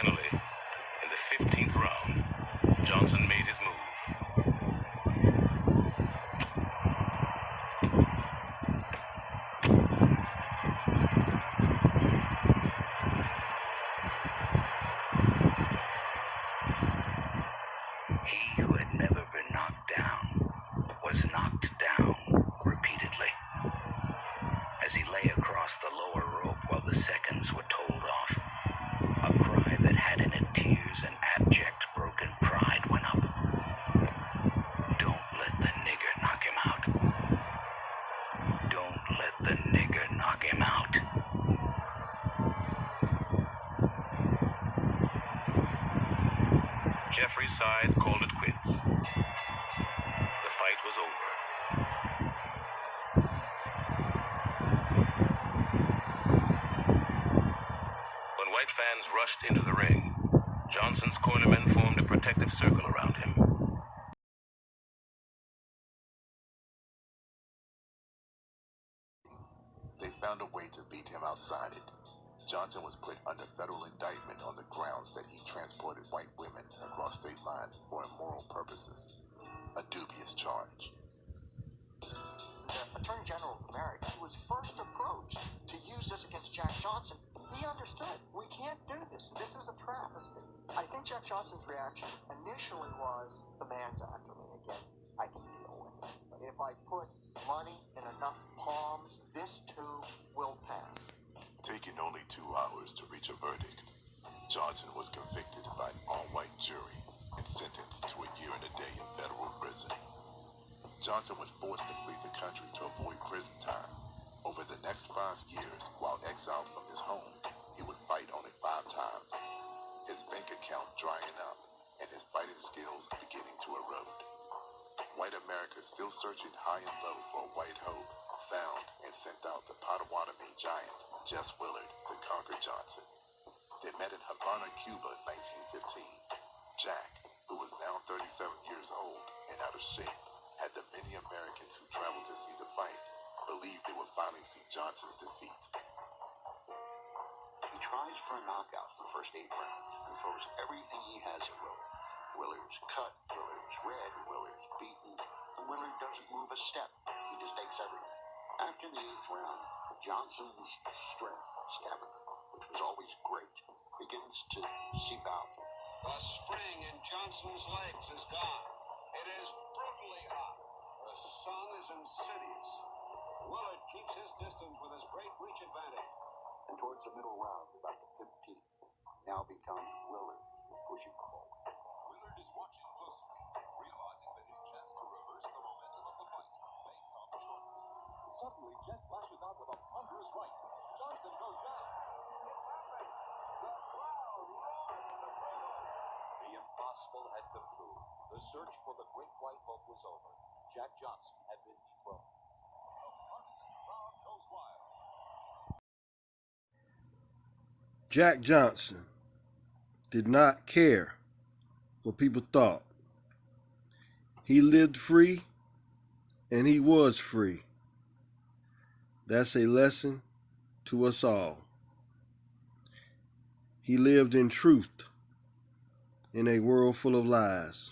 Finally, in the 15th round, Johnson made his move. He who had never been knocked down was knocked down repeatedly. As he lay across the lower rope while the seconds were told off, a cry that had in it tears and abject broken pride went up. Don't let the nigger knock him out. Don't let the nigger knock him out. Jeffrey's side called it quits. The fight was over. When white fans rushed into the ring, Johnson's cornermen formed a protective circle around him. They found a way to beat him outside it. Johnson was put under federal indictment on the grounds that he transported white women across state lines for immoral purposes. A dubious charge. The Attorney General of America was first approached to use this against Jack Johnson. He understood, we can't do this. This is a travesty. I think Jack Johnson's reaction initially was, the man's after me again. I can deal with it. But if I put money in enough palms, this too will pass. Taking only 2 hours to reach a verdict, Johnson was convicted by an all-white jury and sentenced to a year and a day in federal prison. Johnson was forced to flee the country to avoid prison time. Over the next 5 years, while exiled from his home, he would fight only 5 times, his bank account drying up and his fighting skills beginning to erode. White America, still searching high and low for a white hope, found and sent out the Potawatomi giant, Jess Willard, to conquer Johnson. They met in Havana, Cuba in 1915. Jack, who was now 37 years old and out of shape, had the many Americans who traveled to see the fight believed they would finally see Johnson's defeat. He tries for a knockout in the first 8 rounds and throws everything he has at Willard. Willard's cut, Willard's red, Willard's beaten, and Willard doesn't move a step. He just takes everything. After the 8th round, Johnson's strength, stamina, which was always great, begins to seep out. The spring in Johnson's legs is gone. It is brutally hot. The sun is insidious. Willard keeps his distance with his great reach advantage. And towards the middle round, about the 15th, now becomes Willard pushing forward. Willard is watching closely, realizing that his chance to reverse the momentum of the fight may come shortly. Suddenly, Jess lashes out with a ponderous right. Johnson goes down. It's happened. The crowd roars in the cradle. The impossible had come true. The search for the great white hope was over. Jack Johnson had been dethroned. The partisan crowd goes wild. Jack Johnson did not care what people thought. He lived free and he was free. That's a lesson to us all. He lived in truth in a world full of lies.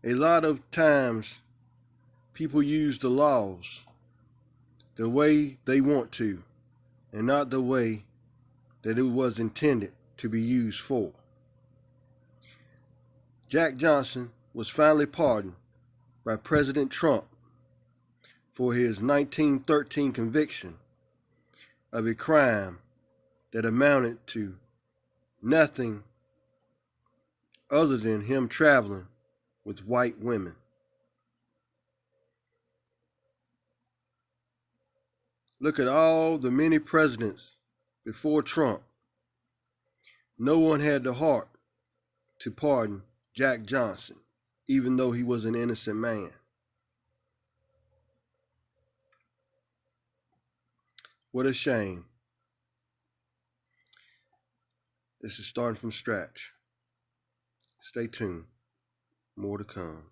A lot of times people use the laws the way they want to and not the way that it was intended to be used for. Jack Johnson was finally pardoned by President Trump for his 1913 conviction of a crime that amounted to nothing other than him traveling with white women. Look at all the many presidents before Trump. No one had the heart to pardon Jack Johnson, even though he was an innocent man. What a shame. This is starting from scratch. Stay tuned. More to come.